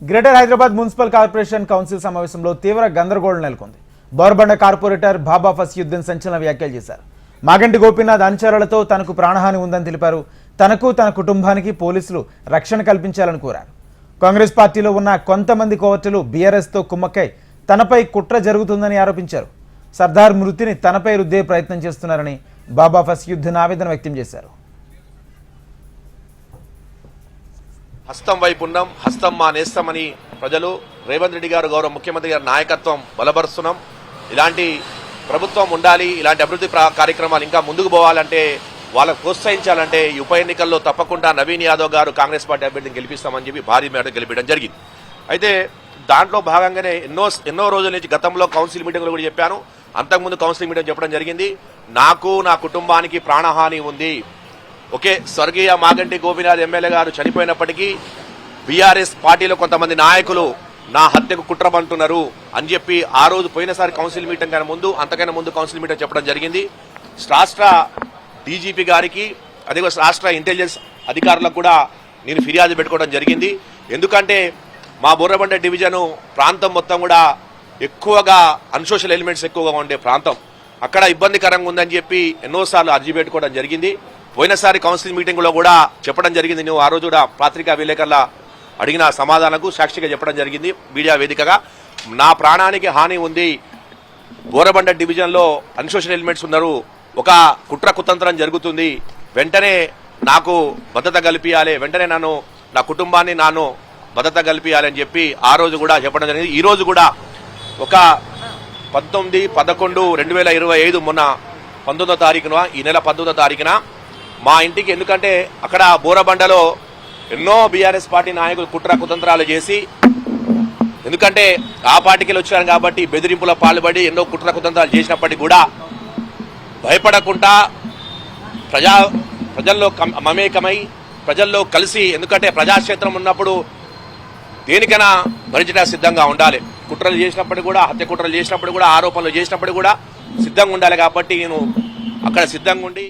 Greater Hyderabad municipal corporation council సమావేశంలో తీవ్ర గందరగోళం నెలకొంది. బోర్బండ కార్పొరేటర్ బాబా ఫసియుద్దీన్ సంచలన వ్యాఖ్యలు చేశారు. మాగంటి గోపీనాథ్ అనుచరులతో తనకు ప్రాణహాని ఉందని తెలిపారు. తనకు తన కుటుంబానికి పోలీసులు రక్షణ కల్పించాలని కోరారు. కాంగ్రెస్ పార్టీలో ఉన్న కొంతమంది కోవర్టులు బీఆర్ఎస్తో కుమ్మక్కై తనపై కుట్ర జరుగుతుందని ఆరోపించారు. సర్దార్ మృతిని తనపై రుద్దే ప్రయత్నం చేస్తున్నారని బాబా ఫసియుద్దీన్ ఆవేదన వ్యక్తం చేశారు. హస్తం వైపు ఉన్నాం, హస్తం మా నేస్తమని ప్రజలు రేవంత్ రెడ్డి గారు గౌరవ ముఖ్యమంత్రి గారి నాయకత్వం బలపరుస్తున్నాం. ఇలాంటి ప్రభుత్వం ఉండాలి, ఇలాంటి అభివృద్ధి కార్యక్రమాలు ఇంకా ముందుకు పోవాలంటే వాళ్ళకు ప్రోత్సహించాలంటే ఈ ఉప ఎన్నికల్లో తప్పకుండా నవీన్ యాదవ్ గారు కాంగ్రెస్ పార్టీ అభ్యర్థిని గెలిపిస్తామని చెప్పి భారీ మేర గెలిపించడం జరిగింది. అయితే దాంట్లో భాగంగానే ఎన్నో రోజుల నుంచి గతంలో కౌన్సిల్ మీటింగ్లో కూడా చెప్పాను, అంతకుముందు కౌన్సిల్ మీటింగ్ చెప్పడం జరిగింది. నాకు నా కుటుంబానికి ప్రాణహాని ఉంది. ఓకే, స్వర్గీయ మాగంటి గోపీనాథ్ ఎమ్మెల్యే గారు చనిపోయినప్పటికీ బీఆర్ఎస్ పార్టీలో కొంతమంది నాయకులు నా హత్యకు కుట్రమంటున్నారు అని చెప్పి ఆ రోజు పోయినసారి కౌన్సిల్ మీటింగ్ కన్నా ముందు, అంతకన్నా ముందు కౌన్సిల్ మీటింగ్ చెప్పడం జరిగింది. రాష్ట్ర డీజీపీ గారికి, అదే రాష్ట్ర ఇంటెలిజెన్స్ అధికారులకు కూడా నేను ఫిర్యాదు పెట్టుకోవడం జరిగింది. ఎందుకంటే మా బోర్బండ డివిజను ప్రాంతం మొత్తం కూడా ఎక్కువగా అన్సోషల్ ఎలిమెంట్స్ ఎక్కువగా ఉండే ప్రాంతం, అక్కడ ఇబ్బందికరంగా ఉందని చెప్పి ఎన్నోసార్లు అర్జీ పెట్టుకోవడం జరిగింది. పోయినసారి కౌన్సిల్ మీటింగ్లో కూడా చెప్పడం జరిగింది. నువ్వు ఆ రోజు కూడా పత్రికా విలేకరుల అడిగిన సమాధానాలకు సాక్షిగా చెప్పడం జరిగింది మీడియా వేదికగా. నా ప్రాణానికి హాని ఉంది, బోరబండ డివిజన్లో అన్సోషల్ ఎలిమెంట్స్ ఉన్నారు, ఒక కుట్ర కుతంత్రం జరుగుతుంది, వెంటనే నాకు భద్రత కల్పించాలి, వెంటనే నా కుటుంబాన్ని భద్రత కల్పించాలి అని చెప్పి ఆ రోజు కూడా చెప్పడం జరిగింది. ఈ రోజు కూడా ఒక 19/11/2025 మొన్న 19వ తారీఖున, ఈ నెల 19వ తారీఖున మా ఇంటికి, ఎందుకంటే అక్కడ బోరబండలో ఎన్నో బీఆర్ఎస్ పార్టీ నాయకులు కుట్ర కుతంత్రాలు చేసి, ఎందుకంటే ఆ పార్టీకి వచ్చాను కాబట్టి బెదిరింపుల పాల్పడి ఎన్నో కుట్ర కుతంత్రాలు చేసినప్పటికీ కూడా భయపడకుండా ప్రజల్లో మమేకమై ప్రజల్లో కలిసి, ఎందుకంటే ప్రజాక్షేత్రం ఉన్నప్పుడు దేనికైనా భరించడానికి సిద్ధంగా ఉండాలి. కుట్రలు చేసినప్పటికీ కూడా, హత్య కుట్రలు చేసినప్పుడు కూడా, ఆరోపణలు చేసినప్పుడు కూడా సిద్ధంగా ఉండాలి. కాబట్టి నేను అక్కడ సిద్ధంగా ఉండి